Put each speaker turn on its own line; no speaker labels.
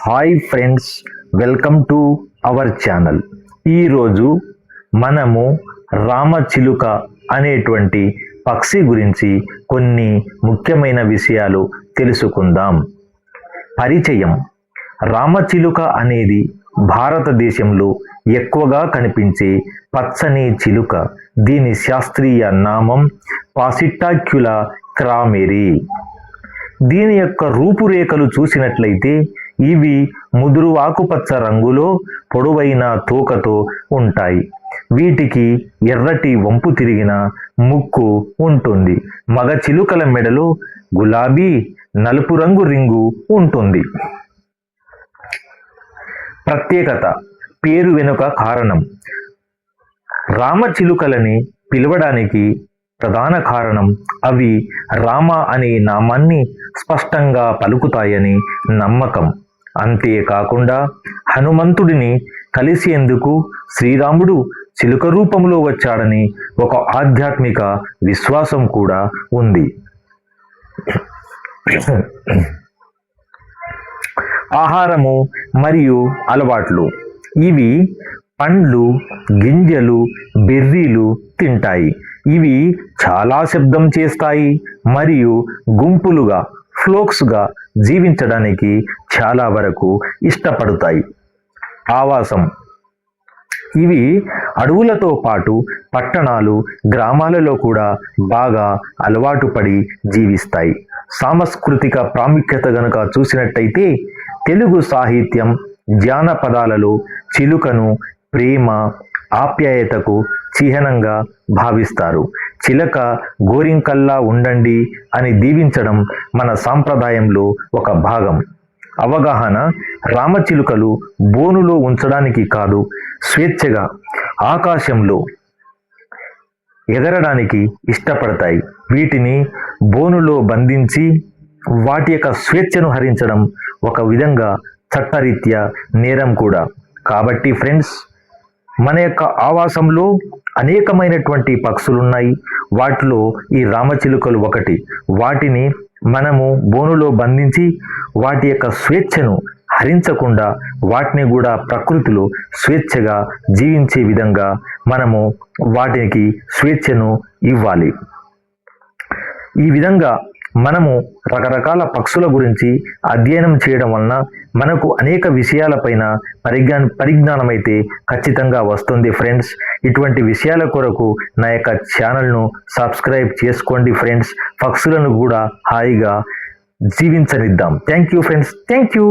Hi friends, welcome to our channel. ఈరోజు మనము రామచిలుక అనేటువంటి పక్షి గురించి కొన్ని ముఖ్యమైన విషయాలు తెలుసుకుందాం. పరిచయం. రామచిలుక అనేది భారతదేశంలో ఎక్కువగా కనిపించే పచ్చని చిలుక. దీని శాస్త్రీయ నామం పాసిటాక్యులా క్రామెరీ. దీని యొక్క రూపురేఖలు చూసినట్లయితే ఇవి ముదురు ఆకుపచ్చ రంగులో పొడవైన తోకతో ఉంటాయి. వీటికి ఎర్రటి వంపు తిరిగిన ముక్కు ఉంటుంది. మగ చిలుకల మెడలో గులాబీ నలుపు రంగు రింగు ఉంటుంది. ప్రత్యేకత. పేరు వెనుక కారణం. రామచిలుకలని పిలవడానికి ప్రధాన కారణం అవి రామ అనే నామాన్ని స్పష్టంగా పలుకుతాయని నమ్మకం. అంతేకాకుండా హనుమంతుడిని కలిసేందుకు శ్రీరాముడు చిలుక రూపంలో వచ్చాడని ఒక ఆధ్యాత్మిక విశ్వాసం కూడా ఉంది. ఆహారము మరియు అలవాట్లు. ఇవి పండ్లు, గింజలు, బెర్రీలు తింటాయి. ఇవి చాలా శబ్దం చేస్తాయి మరియు గుంపులుగా ఫ్లోక్స్గా జీవించడానికి చాలా వరకు ఇష్టపడతాయి. ఆవాసం. ఇవి అడవులతో పాటు పట్టణాలు, గ్రామాలలో కూడా బాగా అలవాటు పడి జీవిస్తాయి. సాంస్కృతిక ప్రాముఖ్యత గనుక చూసినట్టయితే తెలుగు సాహిత్యం, జానపదాలలో చిలుకను ప్రేమ, ఆప్యాయతకు చిహ్నంగా భావిస్తారు. చిలక గోరింకల్లా ఉండండి అని దీవించడం మన సాంప్రదాయంలో ఒక భాగం. అవగాహన. రామచిలుకలు బోనులో ఉంచడానికి కాదు, స్వేచ్ఛగా ఆకాశంలో ఎగరడానికి ఇష్టపడతాయి. వీటిని బోనులో బంధించి వాటి యొక్క స్వేచ్ఛను హరించడం ఒక విధంగా చట్టరీత్యా నేరం కూడా. కాబట్టి ఫ్రెండ్స్, మన యొక్క ఆవాసంలో అనేకమైనటువంటి పక్షులు ఉన్నాయి. వాటిలో ఈ రామచిలుకలు ఒకటి. వాటిని మనము బోనులో బంధించి వాటి యొక్క స్వేచ్ఛను హరించకుండా వాటిని కూడా ప్రకృతిలో స్వేచ్ఛగా జీవించే విధంగా మనము వాటికి స్వేచ్ఛను ఇవ్వాలి. ఈ విధంగా మనము రకరకాల పక్షుల గురించి అధ్యయనం చేయడం వలన మనకు అనేక విషయాలపైన పరిజ్ఞానం అయితే ఖచ్చితంగా వస్తుంది ఫ్రెండ్స్. ఇటువంటి విషయాల కొరకు నా యొక్క ఛానల్ను సబ్స్క్రైబ్ చేసుకోండి ఫ్రెండ్స్. పక్షులను కూడా హాయిగా జీవించనిద్దాం. Thank you friends. Thank you.